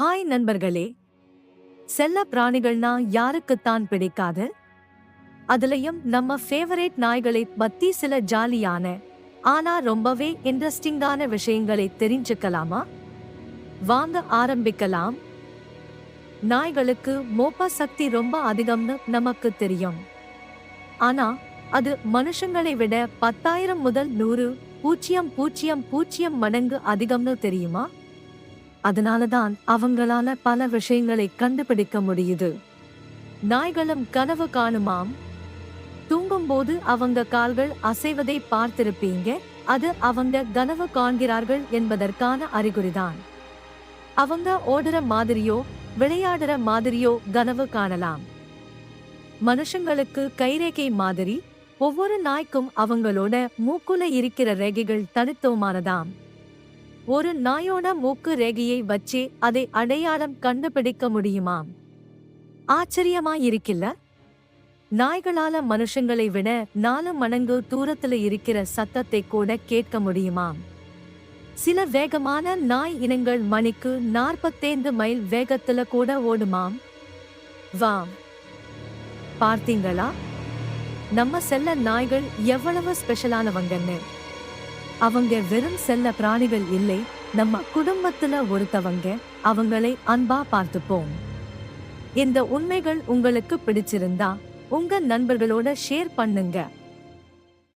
Hi நண்பர்களே, செல்ல பிராணிகள்னா யாருக்குத்தான் பிடிக்காது? அதுலயும் நம்ம ஃபேவரேட் நாய்களை பத்தி சில ஜாலியான ஆனா ரொம்பவே இன்ட்ரெஸ்டிங்கான விஷயங்களை தெரிஞ்சுக்கலாமா? வாங்க ஆரம்பிக்கலாம். நாய்களுக்கு மோப்ப சக்தி ரொம்ப அதிகம்னு நமக்கு தெரியும். ஆனா அது மனுஷங்களை விட 10,000 முதல் 100,000 மடங்கு அதிகம்னு தெரியுமா? அதனாலதான் அவங்களால பல விஷயங்களை கண்டுபிடிக்க முடியுது. நாய்களும் கனவு காணுமாம். தூங்கும்போது அவங்க கால்கள் அசைவதை பார்த்திருப்பீங்க. அது அவங்க கனவு காண்கிறார்கள் என்பதற்கான அறிகுறிதான். அவங்க ஓடுற மாதிரியோ விளையாடுற மாதிரியோ கனவு காணலாம். மனுஷங்களுக்கு கைரேகை மாதிரி ஒவ்வொரு நாய்க்கும் அவங்களோட மூக்குல இருக்கிற ரேகைகள் தனித்துவமானதாம். ஒரு நாயோட மூக்கு ரேகையை வச்சே அதை அடையாளம் கண்டுபிடிக்க முடியுமாம். ஆச்சரியமாயிருக்கில்ல? நாய்களால மனுஷங்களை விட 4 மடங்கு தூரத்துல இருக்கிற சத்தத்தை கூட கேட்க முடியுமாம். சில வேகமான நாய் இனங்கள் மணிக்கு 45 மைல் வேகத்துல கூட ஓடுமாம். வாம், பார்த்தீங்களா நம்ம செல்ல நாய்கள் எவ்வளவு ஸ்பெஷலானவங்கன்னு? அவங்க வெறும் செல்ல பிராணிகள் இல்லை, நம்ம குடும்பத்துல ஒருத்தவங்க. அவங்களை அன்பா பார்த்துப்போம். இந்த உண்மைகள் உங்களுக்கு பிடிச்சிருந்தா உங்க நண்பர்களோட ஷேர் பண்ணுங்க.